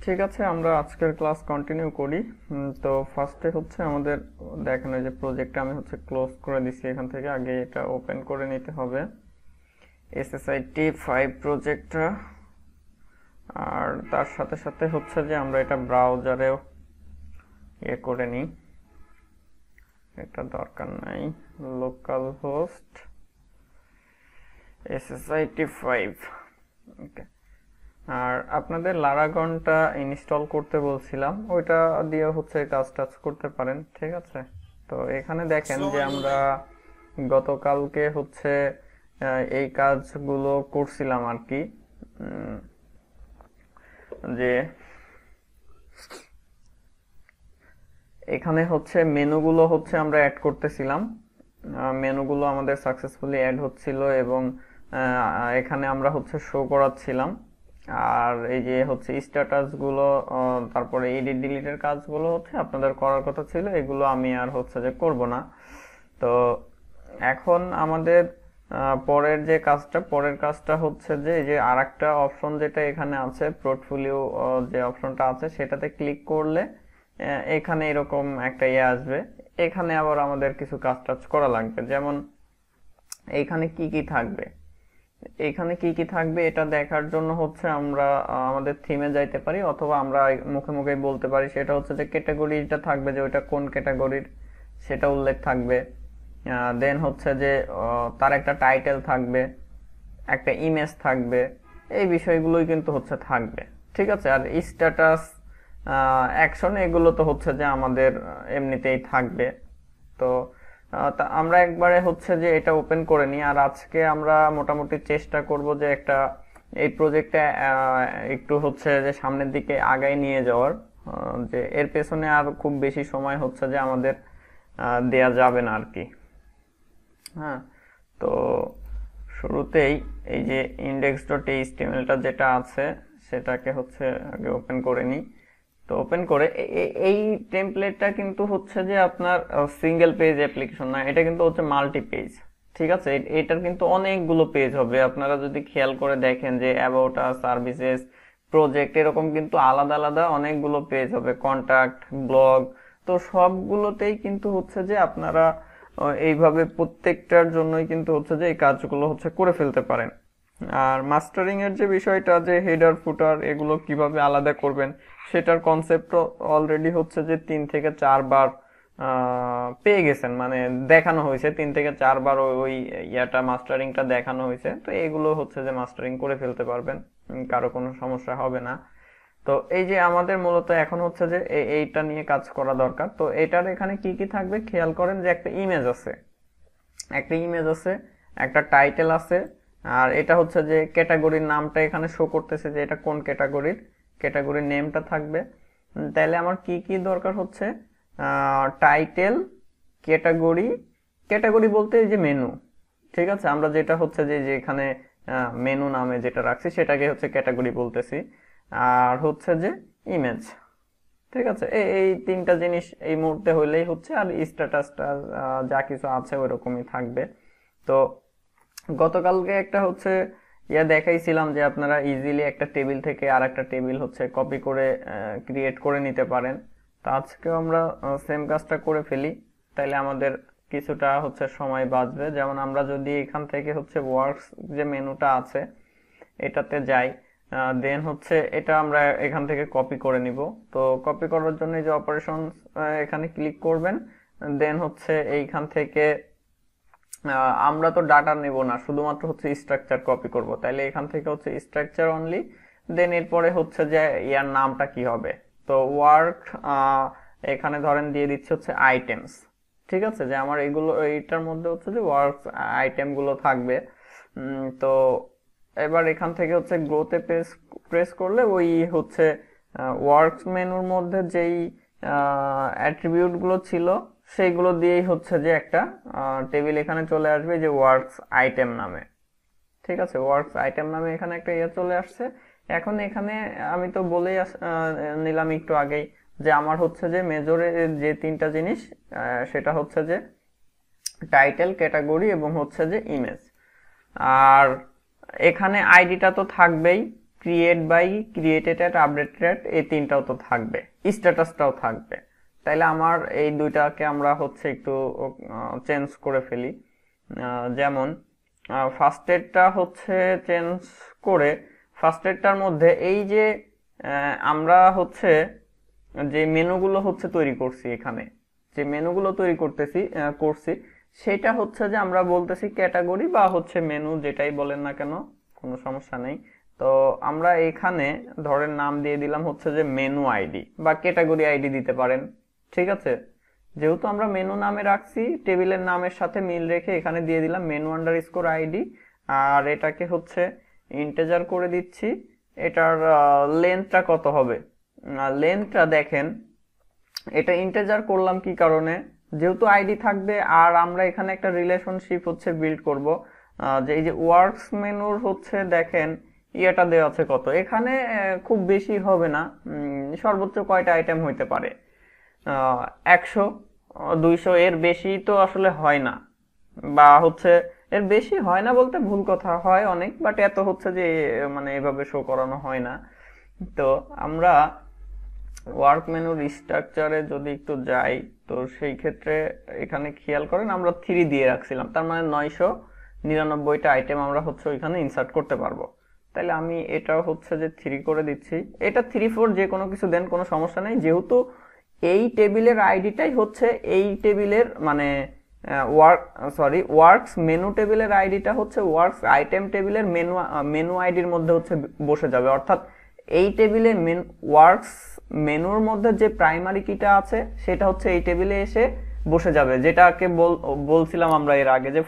ঠিক আছে, আমরা আজকের ক্লাস কন্টিনিউ করি। তো ফার্স্টে হচ্ছে আমাদের দেখেন যে প্রজেক্টটা আমি হচ্ছে ক্লোজ করে দিছি। এখান থেকে আগে এটা ওপেন করে নিতে হবে, এসএসআইটি 5 প্রজেক্টটা। আর তার সাথে সাথে হচ্ছে যে আমরা এটা ব্রাউজারেও করে নিই, এটা দরকার নাই। লোকাল হোস্ট এসএসআইটি 5, ওকে। আর আপনাদের লারাগনটা ইনস্টল করতে বলছিলাম, ওইটা দিয়ে হচ্ছে কাজ টাজ করতে পারেন, ঠিক আছে। তো এখানে দেখেন যে আমরা গতকালকে হচ্ছে এই কাজগুলো করছিলাম আর কি, যে এখানে হচ্ছে মেনুগুলো হচ্ছে আমরা অ্যাড করতেছিলাম, মেনুগুলো আমাদের সাকসেসফুলি অ্যাড হচ্ছিল এবং এখানে আমরা হচ্ছে শো করাচ্ছিলাম। আর এই যে হচ্ছে স্ট্যাটাস গুলো, তারপরে এডিট ডিলিটের কাজগুলো হচ্ছে আপনাদের করার কথা ছিল, এগুলো আমি আর হচ্ছে যে করব না। তো এখন আমাদের পরের কাজটা হচ্ছে যে এই যে আরেকটা অপশন যেটা এখানে আছে, পোর্টফোলিও যে অপশনটা আছে সেটাতে ক্লিক করলে এখানে এরকম একটা আসবে। এখানে আবার আমাদের কিছু কাজ টাজ করা লাগবে, যেমন এইখানে কি কি থাকবে। এখানে কি কি থাকবে এটা দেখার জন্য হচ্ছে আমরা আমাদের থিমে যাইতে পারি, অথবা আমরা মুখে মুখে বলতে পারি। সেটা হচ্ছে যে ক্যাটাগরিটা থাকবে, যে ওইটা কোন ক্যাটাগরির সেটা উল্লেখ থাকবে। দেন হচ্ছে যে তার একটা টাইটেল থাকবে, একটা ইমেজ থাকবে, এই বিষয়গুলোই কিন্তু হচ্ছে থাকবে, ঠিক আছে। আর স্ট্যাটাস, অ্যাকশন, এগুলো তো হচ্ছে যে আমাদের এমনিতেই থাকবে। তো আমরা একবারে হচ্ছে যে এটা ওপেন করে নিই। আর আজকে আমরা মোটামুটি চেষ্টা করব যে একটা এই প্রজেক্টে একটু হচ্ছে যে সামনের দিকে আগায় নিয়ে যাওয়ার, যে এর পেছনে আর খুব বেশি সময় হচ্ছে যে আমাদের দেয়া যাবে না আর কি। হ্যাঁ, তো শুরুতেই এই যে index.html-টা যেটা আছে সেটাকে হচ্ছে আগে ওপেন করে নিই। তো ওপেন করে এই টেমপ্লেটটা কিন্তু হচ্ছে যে আপনার সিঙ্গেল পেজ অ্যাপ্লিকেশন না, এটা কিন্তু হচ্ছে মাল্টি পেজ, ঠিক আছে। এটার কিন্তু অনেকগুলো পেজ হবে। আপনারা যদি খেয়াল করে দেখেন যে অ্যাবাউট আস, সার্ভিসেস, প্রজেক্ট, এরকম কিন্তু আলাদা আলাদা অনেকগুলো পেজ হবে, কন্টাক্ট, ব্লগ। তো সবগুলোতেই কিন্তু হচ্ছে যে আপনারা এইভাবে প্রত্যেকটার জন্যই কিন্তু হচ্ছে যে এই কাজগুলো হচ্ছে করে ফেলতে পারেন। আর মাস্টারিং এর যে বিষয়টা, যে হেডার ফুটার এগুলো কিভাবে আলাদা করবেন সেটার কনসেপ্ট অলরেডি হচ্ছে যে 3 থেকে 4 বার পেয়ে গেছেন, মানে দেখানো হয়েছে 3 থেকে 4 বার ওই ইয়াটা মাস্টারিংটা দেখানো হয়েছে। তো এগুলো হচ্ছে যে মাস্টারিং করে ফেলতে পারবেন, কারো কোনো সমস্যা হবে না। তো এই যে আমাদের মূলত এখন হচ্ছে যে এইটা নিয়ে কাজ করা দরকার। তো এটার এখানে কি কি থাকবে খেয়াল করেন, যে একটা ইমেজ আছে, একটা টাইটেল আছে, আর এটা হচ্ছে যে ক্যাটাগরির নামটা এখানে শো করতেছে যে এটা কোন ক্যাটাগরির নেমটা থাকবে। তাহলে আমার কি কি দরকার হচ্ছে, টাইটেল, ক্যাটাগরি। ক্যাটাগরি বলতে এই যে মেনু, ঠিক আছে। আমরা যেটা হচ্ছে যে এখানে মেনু নামে যেটা রাখছি সেটাকে হচ্ছে ক্যাটাগরি বলতেছি। আর হচ্ছে যে ইমেজ, ঠিক আছে। এই 3টা জিনিস এই মুহূর্তে হইলেই হচ্ছে। আর স্ট্যাটাসটা যা কিছু আছে ওইরকমই থাকবে। তো গতকালকে একটা হচ্ছে দেখাইছিলাম যে আপনারা ইজিলি একটা টেবিল থেকে আর একটা টেবিল হচ্ছে কপি করে ক্রিয়েট করে নিতে পারেন। তো আজকেও আমরা সেম কাজটা করে ফেলি, তাইলে আমাদের কিছুটা হচ্ছে সময় বাঁচবে। যেমন আমরা যদি এখান থেকে হচ্ছে ওয়ার্কস যে মেনুটা আছে এটাতে যাই, দেন হচ্ছে এটা আমরা এখান থেকে কপি করে নিব। তো কপি করার জন্য যে অপারেশন এখানে ক্লিক করবেন, দেন হচ্ছে এইখান থেকে আমরা তো ডাটা নেব না, শুধুমাত্র হচ্ছে স্ট্রাকচার কপি করব। তাইলে এখান থেকে হচ্ছে স্ট্রাকচার অনলি, দেন এরপরে হচ্ছে যে ইয়ার নামটা কি হবে। তো ওয়ার্ক এখানে ধরেন দিয়ে দিচ্ছে হচ্ছে আইটেমস, ঠিক আছে। যে আমার এগুলো এইটার মধ্যে হচ্ছে যে ওয়ার্ক আইটেম গুলো থাকবে। তো এবার এখান থেকে হচ্ছে গ্রোতে প্রেস করলে ওই হচ্ছে ওয়ার্কস মেনুর মধ্যে যেই অ্যাট্রিবিউট গুলো ছিল সেইগুলো দিয়েই হচ্ছে যে একটা টেবিল এখানে চলে আসবে, যে ওয়ার্কস আইটেম নামে, ঠিক আছে। ওয়ার্কস আইটেম নামে এখানে একটা চলে আসছে। এখন এখানে আমি তো বলেই নিলাম একটু আগেই যে আমার হচ্ছে যে মেজরে যে 3টা জিনিস, সেটা হচ্ছে যে টাইটেল, ক্যাটাগরি এবং হচ্ছে যে ইমেজ। আর এখানে আইডিটা তো থাকবেই, create by, created at, updated at, এই তিনটাও তো থাকবে, স্ট্যাটাসটাও থাকবে। তাইলে আমার এই দুইটাকে আমরা হচ্ছে একটু চেঞ্জ করে ফেলি। যেমন ফার্স্টেরটা হচ্ছে চেঞ্জ করে, ফার্স্টেরটার মধ্যে এই যে আমরা হচ্ছে যে মেনুগুলো হচ্ছে তৈরি করছি, এখানে যে মেনুগুলো তৈরি করছি সেটা হচ্ছে যে আমরা বলতেছি ক্যাটাগরি বা হচ্ছে মেনু, যেটাই বলেন না কেন, কোনো সমস্যা নেই। তো আমরা এখানে ধরেন নাম দিয়ে দিলাম হচ্ছে যে মেনু আইডি বা ক্যাটাগরি আইডি দিতে পারেন, ঠিক আছে। যেহেতু আমরা মেনু নামে রাখছি, টেবিলের নামের সাথে মিল রেখে এখানে দিয়ে দিলাম মেনু আন্ডারস্কোর আইডি, আর এটাকে হচ্ছে ইন্টিজার করে দিচ্ছি। এটার লেন্থটা কত হবে? লেন্থটা দেখেন, এটা ইন্টিজার করলাম কি কারণে, যেহেতু আইডি থাকবে আর আমরা এখানে একটা রিলেশনশিপ হচ্ছে বিল্ড করব, যে এই যে ওয়ার্কস মেনুর হচ্ছে দেখেন ইয়েটা দেওয়া আছে কত, এখানে খুব বেশি হবে না, সর্বোচ্চ কয়টা আইটেম হইতে পারে, 100, 200, এর বেশি তো আসলে হয় না, বা হচ্ছে এর বেশি হয় না বলতে ভুল কথা, হয় অনেক, বাট এত হচ্ছে যে মানে এভাবে শো করানো হয় না। তো আমরা ওয়ার্ক মেনুর স্ট্রাকচারে যদি একটু যাই, তো সেই ক্ষেত্রে এখানে খেয়াল করেন আমরা 3 দিয়ে রাখছিলাম, তার মানে 999টা আইটেম আমরা হচ্ছে ওইখানে ইনসার্ট করতে পারবো। তাহলে আমি এটাও হচ্ছে যে 3 করে দিচ্ছি, এটা 3, 4 যে কোনো কিছু দেন, কোনো সমস্যা নেই, যেহেতু এই টেবিলের আইডিটাই হচ্ছে এই টেবিলের মানে ওয়ার্কস মেনু টেবিলের আইডিটা হচ্ছে ওয়ার্কস আইটেম টেবিলের মেনু আইডির মধ্যে হচ্ছে বসে যাবে, অর্থাৎ এই টেবিলে ওয়ার্কস মেনুর মধ্যে যে প্রাইমারি কিটা আছে সেটা হচ্ছে এই টেবিলে এসে বসে যাবে, যেটাকে বলছিলাম আমরা এর আগে যে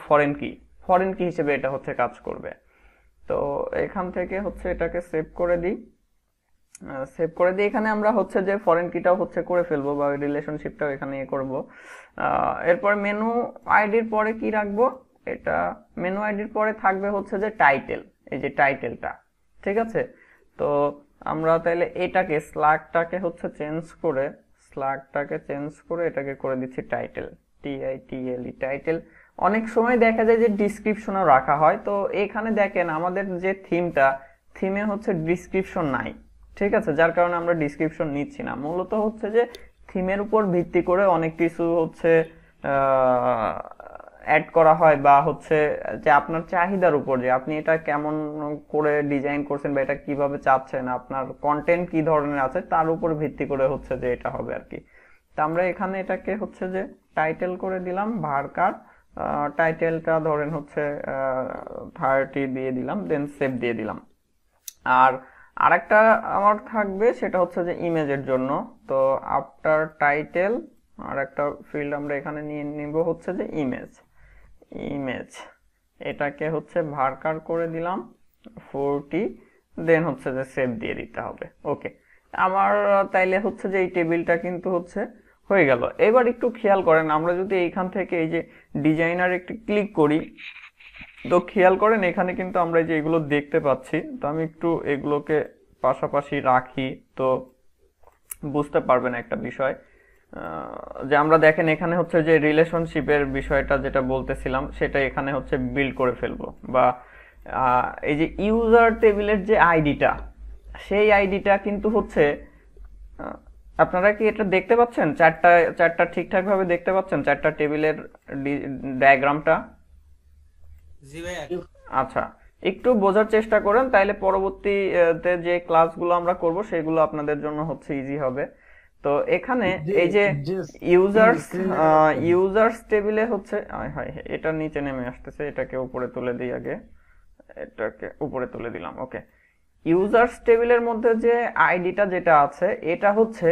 ফরেন কি হিসেবে এটা হচ্ছে কাজ করবে। তো এখান থেকে হচ্ছে এটাকে সেভ করে দিই, এখানে আমরা হচ্ছে যে ফরেন কিটাও হচ্ছে করে ফেলবো, বা রিলেশনশিপটাও এখানে করব। এরপর মেনু আইডির পরে কি রাখবো, এটা মেনু আইডির পরে থাকবে হচ্ছে যে টাইটেল, এই যে টাইটেলটা, ঠিক আছে। তো আমরা তাহলে এটাকে স্ল্যাগটাকে হচ্ছে চেঞ্জ করে এটাকে করে দিচ্ছি টাইটেল, TITLE, টাইটেল। অনেক সময় দেখা যায় যে ডিসক্রিপশনও রাখা হয়, তো এখানে দেখেন আমাদের যে থিমে হচ্ছে ডিসক্রিপশন নাই, ঠিক আছে, যার কারণে আমরা ডিসক্রিপশন নিচ্ছি না। মূলত হচ্ছে যে থিমের উপর ভিত্তি করে অনেক কিছু হচ্ছে অ্যাড করা হয়, বা হচ্ছে যে আপনার চাহিদার উপর, যে আপনি এটা কেমন করে ডিজাইন করছেন বা এটা কিভাবে চাচ্ছেন, আপনার কন্টেন্ট কি ধরনের আছে তার উপর ভিত্তি করে হচ্ছে যে এটা হবে আর কি। তা আমরা এখানে এটাকে হচ্ছে যে টাইটেল করে দিলাম, ভার্কার টাইটেলটা ধরেন হচ্ছে 30 দিয়ে দিলাম, দেন সেভ দিয়ে দিলাম। আর আরেকটা আমার থাকবে সেটা হচ্ছে যে ইমেজের জন্য, তো আফটার টাইটেল আর একটা ফিল্ড আমরা এখানে নিয়ে নিব হচ্ছে যে ইমেজ, এটাকে হচ্ছে ভার্কার করে দিলাম 40, দেন হচ্ছে যে সেভ দিয়ে দিতে হবে। ওকে, আমার তাইলে হচ্ছে যে এই টেবিলটা কিন্তু হচ্ছে হয়ে গেল। এবার একটু খেয়াল করেন, আমরা যদি এইখান থেকে এই যে ডিজাইনার একটু ক্লিক করি, তো খেয়াল করেন এখানে কিন্তু আমরা এই যে এগুলো দেখতে পাচ্ছি। তো আমি একটু এগুলোকে পাশাপাশি রাখি, তো বুঝতে পারবেন একটা বিষয়, যে আমরা দেখেন এখানে হচ্ছে যে রিলেশনশিপের বিষয়টা যেটা বলতেছিলাম সেটা এখানে হচ্ছে বিল্ড করে ফেলবো, বা এই যে ইউজার টেবিলের যে আইডিটা, সেই আইডিটা কিন্তু হচ্ছে আপনারা কি এটা দেখতে পাচ্ছেন, চারটা ঠিকঠাক ভাবে দেখতে পাচ্ছেন, চারটা টেবিলের ডায়াগ্রামটা? জি ভাই। আচ্ছা, একটু বোঝার চেষ্টা করেন, তাইলে পরবর্তীতে যে ক্লাসগুলো আমরা করব সেগুলো আপনাদের জন্য হচ্ছে ইজি হবে। তো এখানে এই যে ইউজার্স টেবিলে হচ্ছে এটা নিচে নেমে আসতেছে, এটাকে উপরে তুলে দিই আগে, এটাকে উপরে তুলে দিলাম। ওকে, ইউজার্স টেবিলের মধ্যে যে আইডিটা যেটা আছে এটা হচ্ছে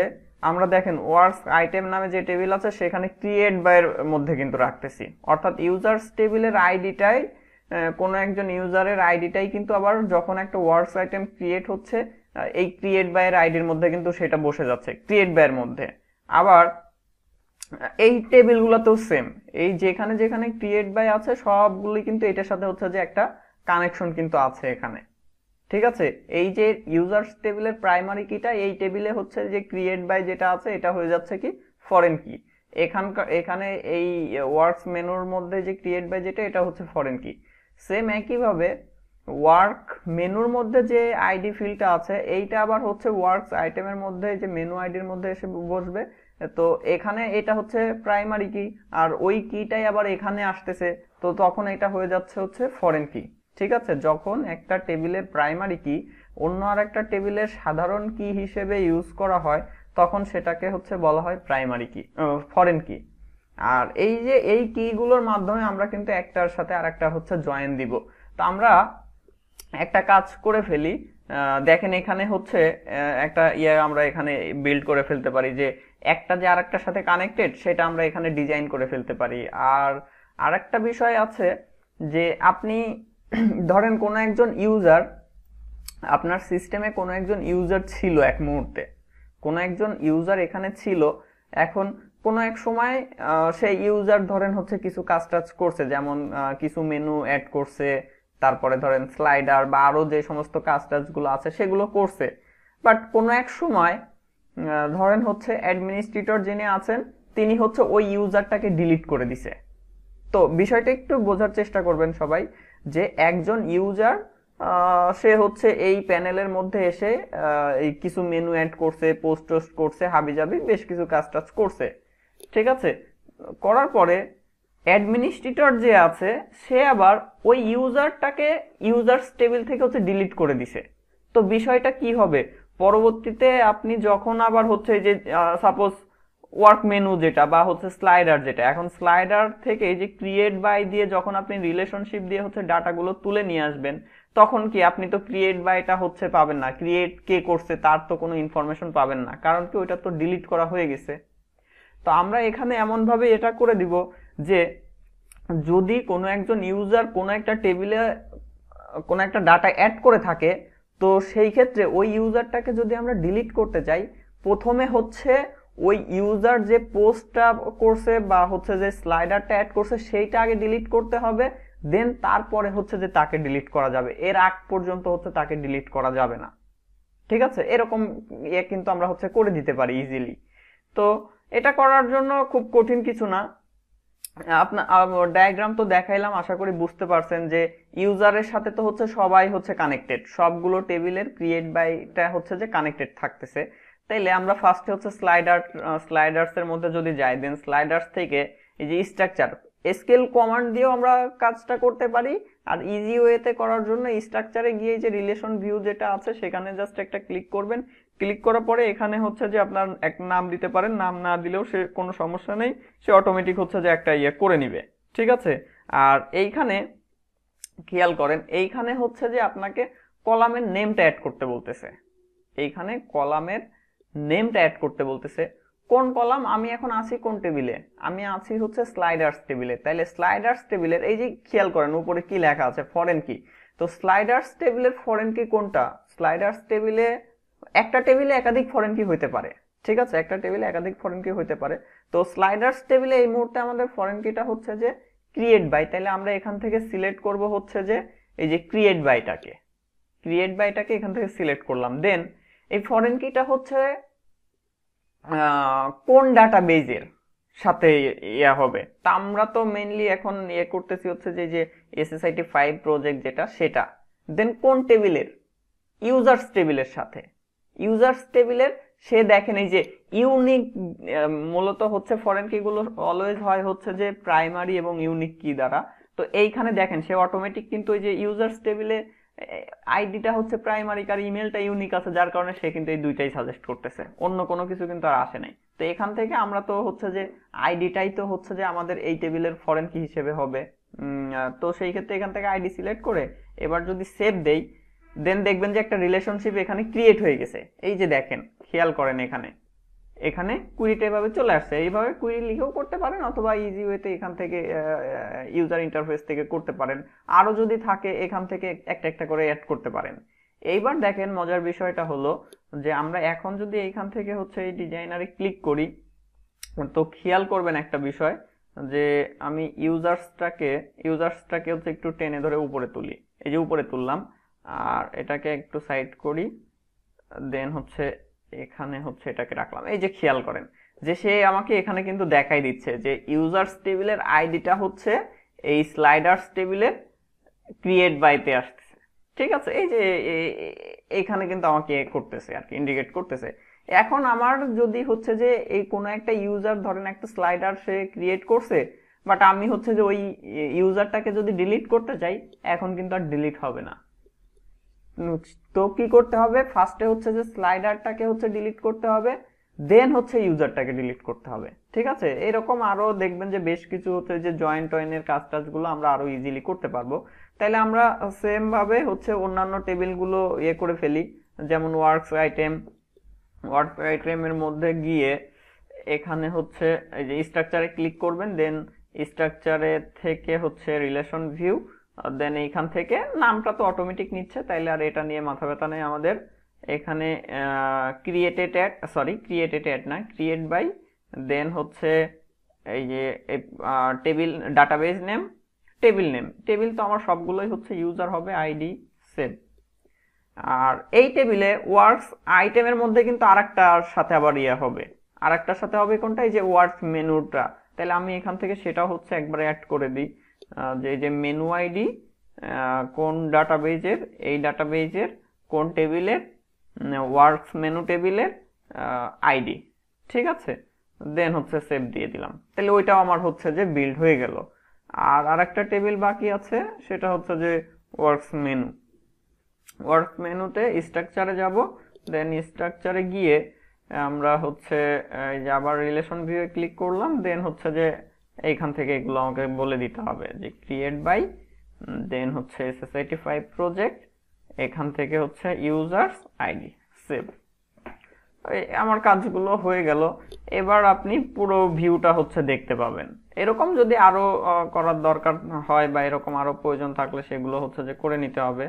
আমরা দেখেন ওয়ার্কস আইটেম নামে যে টেবিল আছে সেখানে ক্রিয়েট বাই এর মধ্যে কিন্তু রাখতেছি, অর্থাৎ ইউজার্স টেবিলের আইডিটাই কোনো একজন ইউজারের আইডিটাই কিন্তু আবার যখন একটা ওয়ার্কস আইটেম ক্রিয়েট হচ্ছে এই ক্রিয়েট বাই এর আইডির মধ্যে কিন্তু সেটা বসে যাচ্ছে ক্রিয়েট বাই এর মধ্যে। আবার এই টেবিলগুলোতেও সেম, এই যেখানে যেখানে ক্রিয়েট বাই আছে সবগুলোই কিন্তু এটার সাথে হচ্ছে যে একটা কানেকশন কিন্তু আছে এখানে, ঠিক আছে। এই যে ইউজার্স টেবিলের প্রাইমারি কিটা, এই টেবিলে হচ্ছে যে ক্রিয়েট বাই যেটা আছে এটা হয়ে যাচ্ছে কি ফরেন কি, এখানে এই ওয়ার্কস মেনুর মধ্যে যে ক্রিয়েট বাই যেটা এটা হচ্ছে ফরেন কি। সেম একইভাবে ওয়ার্ক মেনুর মধ্যে যে আইডি ফিল্ডটা আছে এইটা আবার হচ্ছে ওয়ার্কস আইটেমের মধ্যে যে মেনু আইডির মধ্যে এসে বসবে। তো এখানে এটা হচ্ছে প্রাইমারি কি, আর ওই কিটাই আবার এখানে আসতেছে, তো তখন এটা হয়ে যাচ্ছে হচ্ছে ফরেন কি। ঠিক আছে, যখন একটা টেবিলের প্রাইমারি কি অন্য আর একটা টেবিলের সাধারণ কি হিসেবে ইউজ করা হয় তখন সেটাকে হচ্ছে বলা হয় প্রাইমারি কি, ফরেন কি। আর এই যে এই কিগুলোর মাধ্যমে আমরা কিন্তু একটার সাথে আরেকটা হচ্ছে জয়েন দিব। তো আমরা একটা কাজ করে ফেলি, দেখেন এখানে হচ্ছে একটা আমরা এখানে বিল্ড করে ফেলতে পারি যে একটা যে আরেকটার সাথে কানেক্টেড সেটা আমরা এখানে ডিজাইন করে ফেলতে পারি। আর আরেকটা বিষয় আছে যে আপনি ধরেন কোনো একজন ইউজার, আপনার সিস্টেমে কোনো একজন ইউজার ছিল এক মুহূর্তে, কোনো একজন ইউজার এখানে ছিল, এখন কোনো এক সময় সেই ইউজার ধরেন হচ্ছে কিছু কাজ টাজ করছে, যেমন কিছু মেনু অ্যাড করছে, তারপরে ধরেন স্লাইডার বা আরো যে সমস্ত কাজ টাজগুলো আছে সেগুলো করছে। বাট কোনো এক সময় ধরেন হচ্ছে অ্যাডমিনিস্ট্রেটর যিনি আছেন তিনি হচ্ছে ওই ইউজারটাকে ডিলিট করে দিছে। তো বিষয়টা একটু বোঝার চেষ্টা করবেন সবাই, যে একজন ইউজার সে হচ্ছে এই প্যানেলের মধ্যে এসে এই কিছু মেনু অ্যাড করছে, পোস্ট টোস্ট করছে, হাবিজাবি বেশ কিছু কাজ টাজ করছে। ঠিক আছে, করার পরে অ্যাডমিনিস্ট্রেটর যে আছে সে আবার ওই ইউজারটাকে ইউজার্স টেবিল থেকে হচ্ছে ডিলিট করে দিছে। তো বিষয়টা কি হবে, পরবর্তীতে আপনি যখন আবার হচ্ছে যে সাপোজ ওয়ার্ক মেনু যেটা বা হচ্ছে স্লাইডার যেটা, এখন স্লাইডার থেকে এই যে ক্রিয়েট বাই দিয়ে যখন আপনি রিলেশনশিপ দিয়ে হচ্ছে ডাটাগুলো তুলে নিয়ে আসবেন, তখন কি আপনি তো ক্রিয়েট বাইটা হচ্ছে পাবেন না, ক্রিয়েট কে করছে তার তো কোনো ইনফরমেশন পাবেন না, কারণ কি ওইটা তো ডিলিট করা হয়ে গেছে। তো আমরা এখানে এমন ভাবে এটা করে দিব যে যদি কোনো একজন ইউজার কোনো একটা টেবিলে কোনো একটা ডাটা অ্যাড করে থাকে, তো সেই ক্ষেত্রে ওই ইউজারটাকে যদি আমরা ডিলিট করতে চাই, প্রথমে হচ্ছে ওই ইউজার যে পোস্টটা করছে বা হচ্ছে যে স্লাইডারটা অ্যাড করছে সেইটা আগে ডিলিট করতে হবে, দেন তারপরে হচ্ছে যে তাকে ডিলিট করা যাবে, এর আগ পর্যন্ত হচ্ছে তাকে ডিলিট করা যাবে না। ঠিক আছে, এরকম কিন্তু আমরা হচ্ছে করে দিতে পারি ইজিলি। তো এটা করার জন্য খুব কঠিন কিছু না। আপনার ডায়াগ্রাম তো দেখাইলাম, আশা করি বুঝতে পারছেন যে ইউজারের সাথে তো হচ্ছে সবাই হচ্ছে কানেক্টেড, সবগুলো টেবিলের ক্রিয়েট বাইটা হচ্ছে যে কানেক্টেড থাকতেছে। তাইলে আমরা ফার্স্টে হচ্ছে স্লাইডার্স এর মধ্যে যদি যাই, দেন স্লাইডার্স থেকে এই যে স্ট্রাকচার স্কেল কমান্ড দিয়েও আমরা কাজটা করতে পারি। আর ইজি ওয়েতে করার জন্য স্ট্রাকচারে গিয়ে যে রিলেশন ভিউ যেটা আছে সেখানে জাস্ট একটা ক্লিক করবেন, ক্লিক করার পরে এখানে হচ্ছে যে আপনার এক নাম দিতে পারেন, নাম না দিলেও সে কোনো সমস্যা নেই, সে অটোমেটিক হচ্ছে যে একটা করে নিবে। ঠিক আছে, আর এইখানে খেয়াল করেন এইখানে হচ্ছে যে আপনাকে কলামের নেমটা অ্যাড করতে বলতেছে, এইখানে কলামের নেমটা অ্যাড করতে বলতেছে। কোন কলাম, আমি এখন আছি কোন টেবিলে, আমি আছি হচ্ছে স্লাইডার্স টেবিলে। তাইলে স্লাইডার্স টেবিলের এই যে খেয়াল করেন উপরে কি লেখা আছে, ফরেন কি। তো স্লাইডার্স টেবিলের ফরেন কি কোনটা, স্লাইডার্স টেবিলে একটা টেবিলে একাধিক ফরেন কি হইতে পারে। ঠিক আছে, একটা টেবিলে একাধিক ফরেন কি হইতে পারে। তো স্লাইডার্স টেবিলে এই মুহূর্তে আমাদের ফরেন কিটা হচ্ছে যে ক্রিয়েট বাই, তাহলে আমরা এখান থেকে সিলেক্ট করব হচ্ছে যে এই যে ক্রিয়েট বাইটাকে এখান থেকে সিলেক্ট করলাম। দেন এই ফরেন কিটা হচ্ছে কোন ডাটাবেজের সাথে হবে, তা আমরা তো মেইনলি এখন করতেছি হচ্ছে যে SSIT 5 প্রজেক্ট যেটা সেটা। দেন কোন টেবিলের, ইউজার্স টেবিলের সাথে, ইউজার্স টেবিলের সে দেখেন এই যে ইউনিক, মূলত হচ্ছে ফরেন কি গুলো অলওয়েজ হয় হচ্ছে যে প্রাইমারি এবং ইউনিক কি দ্বারা। তো এইখানে দেখেন সে অটোমেটিক কিন্তু ওই যে ইউজার্স টেবিলে আইডিটা হচ্ছে প্রাইমারি আর ইমেলটা ইউনিক আছে, যার কারণে সে কিন্তু এই দুইটাই সাজেস্ট করতেছে, অন্য কোনো কিছু কিন্তু আর আসে নাই। তো এখান থেকে আমরা তো হচ্ছে যে আইডিটাই তো হচ্ছে যে আমাদের এই টেবিলের ফরেন কি হিসেবে হবে। তো সেই ক্ষেত্রে এখান থেকে আইডি সিলেক্ট করে এবার যদি সেভ দেই, দেন দেখবেন যে একটা রিলেশনশিপ এখানে ক্রিয়েট হয়ে গেছে। এই যে দেখেন খেয়াল করেন এখানে কুইরিটা এভাবে চলে আসছে। এইভাবে কুইরি লিখেও করতে পারেন অথবা ইজি ওয়েতে এখান থেকে ইউজার ইন্টারফেস থেকে করতে পারেন, আরো যদি থাকে এখান থেকে একটা একটা করে অ্যাড করতে পারেন। এইবার দেখেন মজার বিষয়টা হলো যে আমরা এখন যদি এইখান থেকে হচ্ছে এই ডিজাইনারে ক্লিক করি, তো খেয়াল করবেন একটা বিষয় যে আমি ইউজার্সটাকে হচ্ছে একটু টেনে ধরে উপরে তুলি, এই যে উপরে তুললাম, আর এটাকে একটু সাইড করি, দেন হচ্ছে এখানে হচ্ছে এটাকে রাখলাম। এই যে খেয়াল করেন যে সে আমাকে এখানে কিন্তু দেখাই দিচ্ছে যে ইউজার্স টেবিলের আইডিটা হচ্ছে এই স্লাইডার্স টেবিলের ক্রিয়েট বাইতে আসতেছে। ঠিক আছে, এই যে এখানে কিন্তু আমাকে করতেছে আর কি, ইন্ডিকেট করতেছে। এখন আমার যদি হচ্ছে যে এই কোনো একটা ইউজার ধরেন একটা স্লাইডার সে ক্রিয়েট করছে, বাট আমি হচ্ছে যে ওই ইউজারটাকে যদি ডিলিট করতে চাই, এখন কিন্তু আর ডিলিট হবে না। তো কি করতে হবে, ফার্স্টে হচ্ছে যে স্লাইডারটাকে হচ্ছে ডিলিট করতে হবে, দেন হচ্ছে ইউজারটাকে ডিলিট করতে হবে। ঠিক আছে, এরকম আরো দেখবেন যে বেশ কিছু হচ্ছে যে জয়েন্ট টয়েনের কাজ টাজগুলো আমরা আরো ইজিলি করতে পারবো। তাইলে আমরা সেম ভাবে হচ্ছে অন্যান্য টেবিলগুলো করে ফেলি, যেমন ওয়ার্কস আইটেমের মধ্যে গিয়ে এখানে হচ্ছে এই যে স্ট্রাকচারে ক্লিক করবেন, দেন স্ট্রাকচারে থেকে হচ্ছে রিলেশন ভিউ, দেন এইখান থেকে নামটা তো অটোমেটিক নিচ্ছে, তাইলে আর এটা নিয়ে মাথা ব্যথা নেই আমাদের। এখানে ক্রিয়েটেড না, ক্রিয়েট বাই, দেন হচ্ছে এই যে টেবিল ডাটাবেজ নেম, টেবিল তো আমার সবগুলোই হচ্ছে ইউজার হবে, আইডি সেভ। আর এই টেবিলে ওয়ার্কস আইটেমের মধ্যে কিন্তু আরেকটার সাথে আবার হবে, আরেকটার সাথে হবে কোনটা, এই যে ওয়ার্কস মেনুটা। তাহলে আমি এখান থেকে সেটা হচ্ছে একবারে অ্যাড করে দিই, যে এই যে মেনু আইডি কোন ডাটাবেজের, এই ডাটাবেজের কোন টেবিলের, ওয়ার্কস মেনু টেবিলের আইডি। ঠিক আছে, দেন হচ্ছে সেভ দিয়ে দিলাম, তাহলে ওইটাও আমার হচ্ছে যে বিল্ড হয়ে গেল। আর আরেকটা টেবিল বাকি আছে, সেটা হচ্ছে যে ওয়ার্কস মেনুতে স্ট্রাকচারে যাব, দেন স্ট্রাকচারে গিয়ে আমরা হচ্ছে যে আবার রিলেশন ভিউ এ ক্লিক করলাম, দেন হচ্ছে যে এইখান থেকে এগুলো আমাকে বলে দিতে হবে যে ক্রিয়েট বাই, দেন হচ্ছে SSIT5 প্রজেক্ট, এখান থেকে হচ্ছে ইউজার্স আইডি সেভ। আমার কাজগুলো হয়ে গেল। এবার আপনি পুরো ভিউটা হচ্ছে দেখতে পাবেন। এরকম যদি আরো করার দরকার হয় বা এরকম আরো প্রয়োজন থাকলে সেগুলো হচ্ছে যে করে নিতে হবে।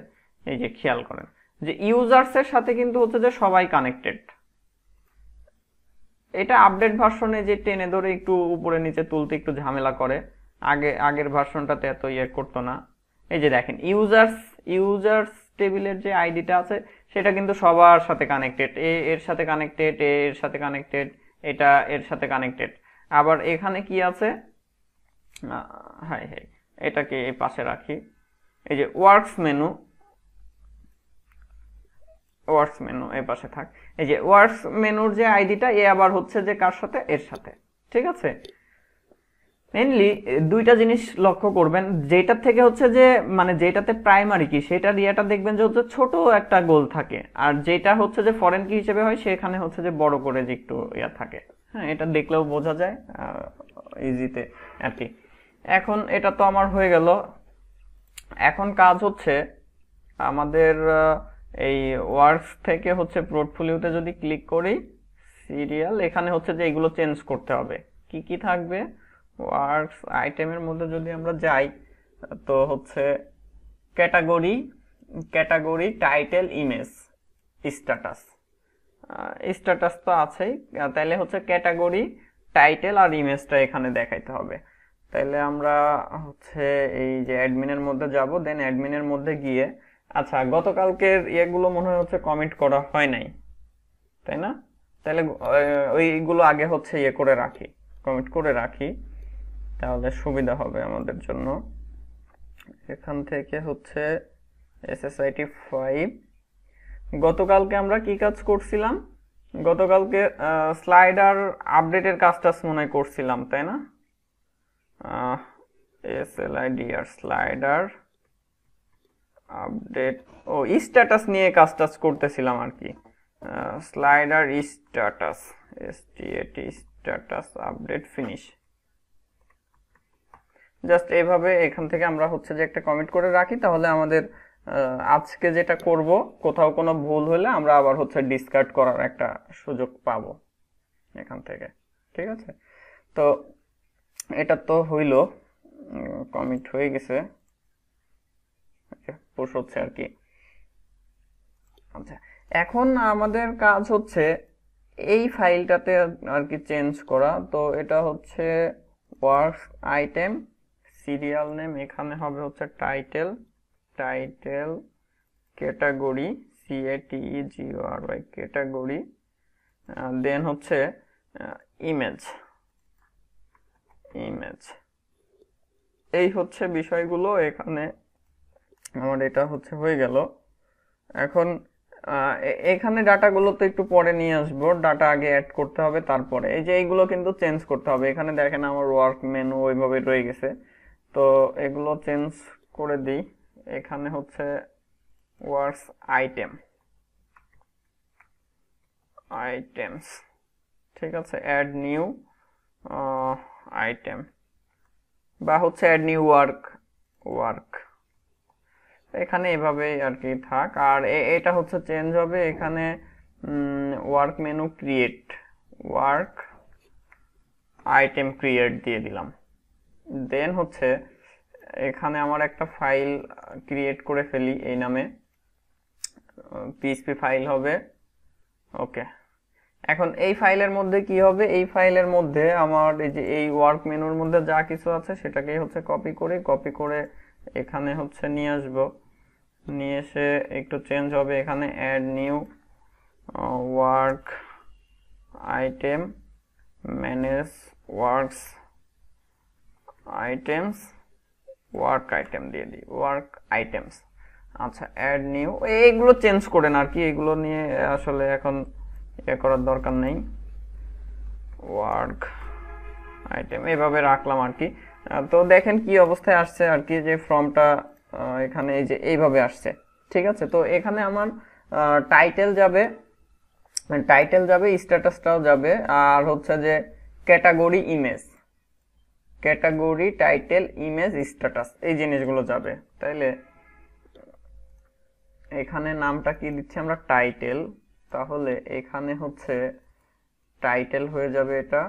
এই যে খেয়াল করেন যে ইউজার্স এর সাথে কিন্তু হচ্ছে যে সবাই কানেক্টেড। এটা আপডেট ভার্সনে যে টেনে ধরে একটু উপরে নিচে তুলতে একটু ঝামেলা করে, আগের ভার্সনটাতে এত করতো না। এই যে দেখেন ইউজার্স টেবিলের যে আইডিটা আছে সেটা কিন্তু সবার সাথে কানেক্টেড, এর সাথে কানেক্টেড, এর সাথে কানেক্টেড, এটা এর সাথে কানেক্টেড। আবার এখানে কি আছে, হাই এটাকে এই পাশে রাখি, এই যে ওয়ার্কস মেনু এই পাশে থাক। এই যে ওয়ার্কস মেনুর যে আইডিটা আবার হচ্ছে যে কার সাথে, এর সাথে। ঠিক আছে, মেইনলি দুইটা জিনিস লক্ষ্য করবেন, যেটার থেকে হচ্ছে যে মানে যেটাতে প্রাইমারি কি সেটার দেখবেন যে হচ্ছে ছোট একটা গোল থাকে, আর যেটা হচ্ছে যে ফরেন কি হিসেবে হয় সেখানে হচ্ছে যে বড় করে যে একটু থাকে। হ্যাঁ, এটা দেখলেও বোঝা যায় ইজিতে আর কি। এখন এটা তো আমার হয়ে গেল। এখন কাজ হচ্ছে আমাদের এই ওয়ার্কস থেকে হচ্ছে পোর্টফোলিওতে যদি ক্লিক করি, সিরিয়াল, এখানে হচ্ছে যে এগুলো চেঞ্জ করতে হবে। কি কি থাকবে, ওয়ার্কস আইটেমের মধ্যে যদি আমরা যাই তো হচ্ছে ক্যাটাগরি টাইটেল ইমেজ স্ট্যাটাস তো আছেই, তাইলে হচ্ছে ক্যাটাগরি টাইটেল আর ইমেজটা এখানে দেখাইতে হবে। তাইলে আমরা হচ্ছে এই যে অ্যাডমিনের মধ্যে যাব, দেন অ্যাডমিনের মধ্যে গিয়ে, আচ্ছা গতকালকের ইয়েগুলো মনে হয় হচ্ছে কমেন্ট করা হয় নাই, তাই না? তাহলে ওইগুলো আগে হচ্ছে করে রাখি, কমেন্ট করে রাখি, তাহলে সুবিধা হবে আমাদের জন্য। এখান থেকে হচ্ছে SSIT5, গতকালকে আমরা কি কাজ করছিলাম, গতকালকে স্লাইডার আপডেটের কাজটা মনে করছিলাম, তাই না? SLIDR স্লাইডার আপডেট, ও স্ট্যাটাস নিয়ে কাজ করতেছিলাম আর কি। Slider status, status update finish. Just এইভাবে এখান থেকে আমরা হচ্ছে যে একটা কমেন্ট করে রাখি, তাহলে আমাদের আজকে যেটা করব কোথাও কোনো ভুল হলে আমরা আবার হচ্ছে ডিসকার্ড করার একটা সুযোগ পাবো এখান থেকে। ঠিক আছে, তো এটা তো হইল, কমিট হয়ে গেছে, পুশ হচ্ছে আর কি। আচ্ছা, এখন আমাদের কাজ হচ্ছে এই ফাইলটাতে আর কি চেঞ্জ করা। তো এটা হচ্ছে ওয়ার্কস আইটেম, সিরিয়াল নেম এখানে হবে হচ্ছে টাইটেল ক্যাটাগরি, CATEGORY ক্যাটাগরি, দেন হচ্ছে ইমেজ। এই হচ্ছে বিষয়গুলো এখানে আমার এটা হচ্ছে হয়ে গেল। এখন এখানে ডাটাগুলো তো একটু পরে নিয়ে আসবো, ডাটা আগে অ্যাড করতে হবে, তারপরে এই যে এইগুলো কিন্তু চেঞ্জ করতে হবে। এখানে দেখেন আমার ওয়ার্ক মেনু ওইভাবে রয়ে গেছে, তো এগুলো চেঞ্জ করে দিই। এখানে হচ্ছে ওয়ার্কস আইটেম, আইটেমস, ঠিক আছে, অ্যাড নিউ আইটেম, বা হচ্ছে অ্যাড নিউ ওয়ার্ক, ওয়ার্ক এখানে এভাবেই আর কি থাক। আর এটা হচ্ছে চেঞ্জ হবে এখানে work menu create, work item create দিয়ে দিলাম। দেন হচ্ছে এখানে আমার একটা ফাইল ক্রিয়েট করে ফেলি এই নামে, পিএইচপি ফাইল হবে। ওকে, এখন এই ফাইলের মধ্যে কি হবে, এই ফাইলের মধ্যে আমার এই যে এই ওয়ার্ক মেনুর মধ্যে যা কিছু আছে সেটাকেই হচ্ছে কপি করে এখানে হচ্ছে নিয়ে আসবো। নিয়ে এসে একটু চেঞ্জ হবে, এখানে add new work item, manage works items, work item দিয়ে দিই, ওয়ার্ক আইটেমস। আচ্ছা, অ্যাড নিউ, এইগুলো চেঞ্জ করেন আর কি, এগুলো নিয়ে আসলে এখন ইয়ে করার দরকার নেই। ওয়ার্ক আইটেম এভাবে রাখলাম আর কি। তো দেখেন কি অবস্থায় আসছে আর কি, যে ফর্মটা এখানে এই যে এইভাবে আসছে, ঠিক আছে। তো এখানে আমার টাইটেল যাবে, স্ট্যাটাসটাও যাবে, আর হচ্ছে যে category image, category title image status এই জিনিসগুলো যাবে। তাইলে এখানে নামটা কি দিচ্ছি আমরা, টাইটেল। তাহলে এখানে হচ্ছে টাইটেল হয়ে যাবে এটা,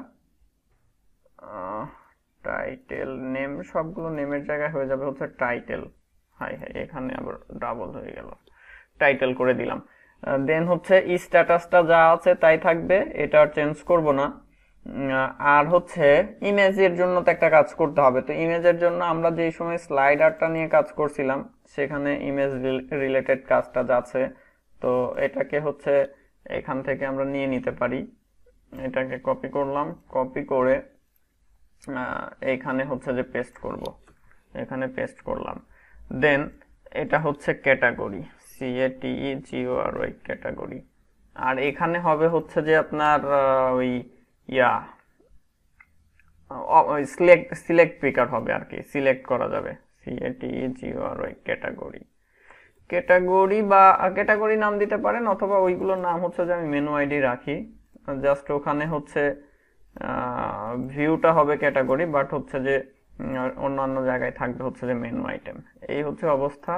টাইটেল নেম, সবগুলো নেমের জায়গায় হয়ে যাবে হচ্ছে টাইটেল। হাই হাই, এখানে আবার ডাবল হয়ে গেল, টাইটেল করে দিলাম। দেন হচ্ছে স্ট্যাটাসটা যা আছে তাই থাকবে, এটা আর চেঞ্জ করব না। আর হচ্ছে ইমেজের জন্য তো একটা কাজ করতে হবে, তো ইমেজের জন্য আমরা যেই সময় স্লাইডারটা নিয়ে কাজ করছিলাম সেখানে ইমেজ রিলেটেড কাজটা যাচ্ছে, তো এটাকে হচ্ছে এখান থেকে আমরা নিয়ে নিতে পারি। এটাকে কপি করলাম, কপি করে এইখানে হচ্ছে যে পেস্ট করব, এখানে পেস্ট করলাম। দেন এটা হচ্ছে ক্যাটাগরি, CATEGORY ক্যাটাগরি। আর এখানে হবে হচ্ছে যে আপনার ওই ইয়া সিলেক্ট পিকার হবে আর কি, সিলেক্ট করা যাবে, CATEGORY ক্যাটাগরি। ক্যাটাগরি বা ক্যাটাগরি নাম দিতে পারেন, অথবা ওইগুলোর নাম হচ্ছে যে আমি মেনু আইডি রাখি, জাস্ট ওখানে হচ্ছে ভিউটা হবে ক্যাটাগরি, বাট হচ্ছে যে অন্যান্য জায়গায় থাকবে হচ্ছে যে মেনু আইটেম। এই হচ্ছে অবস্থা।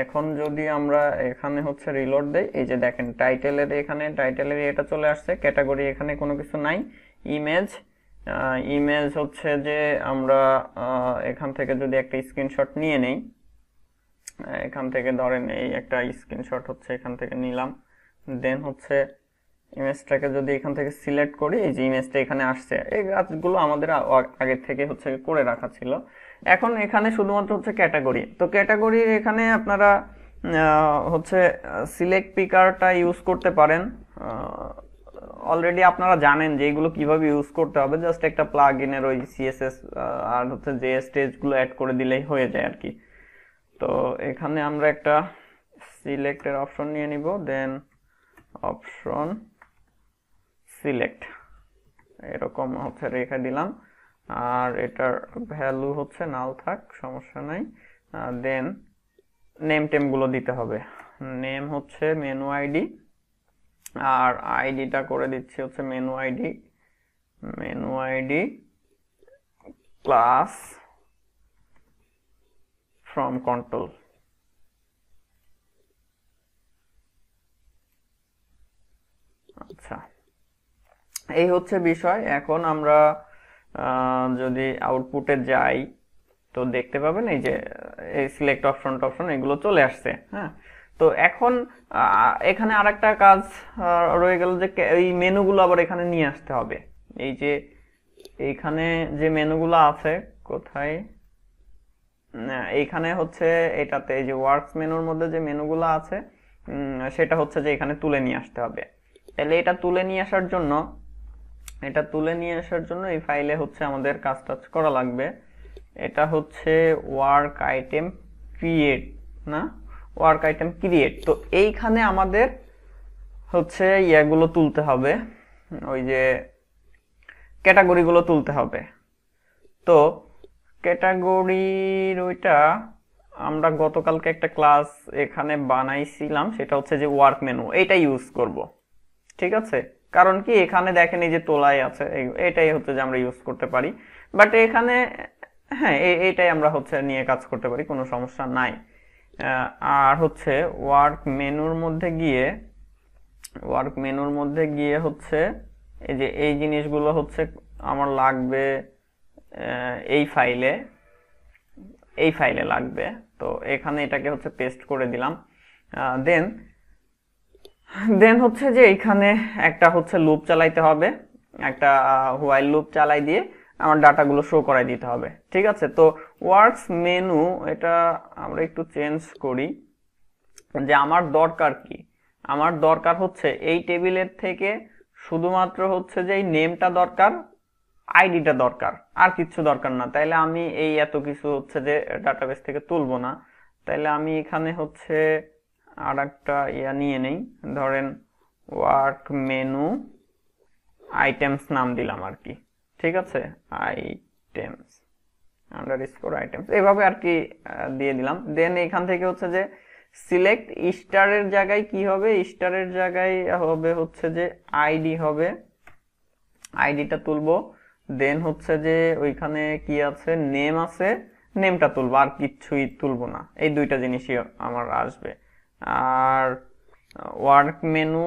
এখন যদি আমরা এখানে হচ্ছে রিলোড দেই, এই যে দেখেন টাইটেলের এখানে টাইটেলের এটা চলে আসছে, ক্যাটাগরি এখানে কোনো কিছু নাই। ইমেজ, ইমেজ হচ্ছে যে আমরা এখান থেকে যদি একটা স্ক্রিনশট নিয়ে নেই, এখান থেকে ধরেন এই একটা স্ক্রিনশট হচ্ছে এখান থেকে নিলাম, দেন হচ্ছে ইমেজটাকে যদি এখান থেকে সিলেক্ট করি, এই যে ইমেজটা এখানে আসছে, এই কাজগুলো আমাদের আগে থেকে হচ্ছে করে রাখা ছিল। এখন এখানে শুধুমাত্র হচ্ছে ক্যাটাগরি, তো ক্যাটাগরি এখানে আপনারা হচ্ছে সিলেক্ট পিকারটা ইউজ করতে পারেন। অলরেডি আপনারা জানেন যে এইগুলো কিভাবে ইউজ করতে হবে, জাস্ট একটা প্লাগ ইনের ওই সিএসএস আর হচ্ছে জেএস স্টেজগুলো অ্যাড করে দিলেই হয়ে যায় আর কি। তো এখানে আমরা একটা সিলেক্টের অপশন নিয়ে নিব, দেন অপশন সিলেক্ট এরকম হচ্ছে রেখে দিলাম, আর এটার ভ্যালু হচ্ছে নাল থাক, সমস্যা নাই। দেন নেম টেম গুলো দিতে হবে, নেম হচ্ছে মেনু আইডি, আর আইডিটা করে দিচ্ছি হচ্ছে menu ID class from control. আচ্ছা, এই হচ্ছে বিষয়। এখন আমরা যদি আউটপুটে যাই তো দেখতে পাবেন এই যে এই সিলেক্ট অপশন এগুলো চলে আসছে। হ্যাঁ, তো এখন এখানে আরেকটা কাজ রয়ে গেল, যে এই মেনুগুলো আবার এখানে নিয়ে আসতে হবে। এই যে এইখানে যে মেনুগুলো আছে, কোথায়, এইখানে হচ্ছে এটাতে এই যে ওয়ার্কস মেনুর মধ্যে যে মেনুগুলো আছে সেটা হচ্ছে যে এখানে তুলে নিয়ে আসতে হবে। তাহলে এটা তুলে নিয়ে আসার জন্য এই ফাইলে হচ্ছে আমাদের কাজটা করা লাগবে। এটা হচ্ছে ওয়ার্ক আইটেম ক্রিয়েট না, ওয়ার্ক আইটেম ক্রিয়েট। তো এইখানে আমাদের হচ্ছে ইয়াগুলো তুলতে হবে, ওই যে ক্যাটাগরিগুলো তুলতে হবে। তো ক্যাটাগরির ওইটা আমরা গতকালকে একটা ক্লাস এখানে বানাইছিলাম, সেটা হচ্ছে যে ওয়ার্ক মেনু, এইটা ইউজ করব। ঠিক আছে, কারণ কি এখানে দেখেন এই যে তোলাই আছে, এটাই হচ্ছে যে আমরা ইউজ করতে পারি। বাট এখানে হ্যাঁ এইটাই আমরা হচ্ছে নিয়ে কাজ করতে পারি, কোনো সমস্যা নাই। আর হচ্ছে ওয়ার্ক মেনুর মধ্যে গিয়ে হচ্ছে এই যে এই জিনিসগুলো হচ্ছে আমার লাগবে এই ফাইলে লাগবে। তো এখানে এটাকে হচ্ছে পেস্ট করে দিলাম। দেন হচ্ছে যে এইখানে একটা হচ্ছে লুপ চালাইতে হবে, একটা হোয়াইল লুপ চালাই দিয়ে আমার ডাটাগুলো শো করাই দিতে হবে। ঠিক আছে, তো ওয়ার্কস মেনু এটা আমরা একটু চেঞ্জ করি, যে আমার দরকার কি, আমার দরকার হচ্ছে এই টেবিলের থেকে শুধুমাত্র হচ্ছে যে এই নেমটা দরকার, আইডিটা দরকার, আর কিছু দরকার না। তাইলে আমি এই এত কিছু হচ্ছে যে ডাটাবেস থেকে তুলবো না। তাইলে আমি এখানে হচ্ছে আর একটা ইয়া নিয়ে নেই, ধরেন ওয়ার্ক মেনু আইটেমস নাম দিলাম আর কি। ঠিক আছে, আইটেমস আন্ডারস্কোর আইটেমস এভাবে আর কি দিয়ে দিলাম। দেন এখান থেকে হচ্ছে যে সিলেক্ট স্টারের জায়গায় কি হবে, স্টারের জায়গায় হবে হচ্ছে যে আইডি হবে, আইডিটা তুলবো। দেন হচ্ছে যে ওইখানে কি আছে, নেম আছে, নেমটা তুলবো, আর কিচ্ছুই তুলবো না। এই দুইটা জিনিসই আমার আসবে। আর ওয়ার্ক মেনু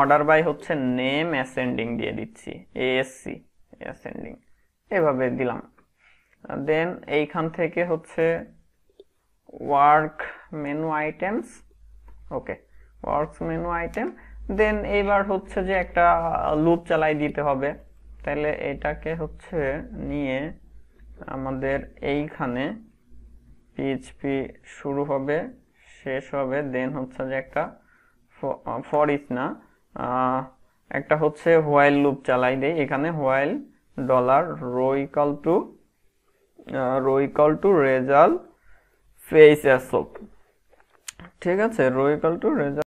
অর্ডার বাই হচ্ছে নেম অ্যাসেন্ডিং দিয়ে দিচ্ছি, এএসসি অ্যাসেন্ডিং এভাবে দিলাম। দেন এইখান থেকে হচ্ছে ওয়ার্ক মেনু আইটেমস, ওকে ওয়ার্কস মেনু আইটেম। দেন এইবার হচ্ছে যে একটা লুপ চালাই দিতে হবে। তাহলে এটাকে হচ্ছে নিয়ে আমাদের এইখানে পিএইচপি শুরু হবে শেষ হবে। দেন হচ্ছে যে একটা ফর ইচ না, একটা হচ্ছে হোয়াইল লুপ চালাই দেই এখানে, while dollar row equal to result fetch assoc. ঠিক আছে, রো ইকাল টু রেজাল্ট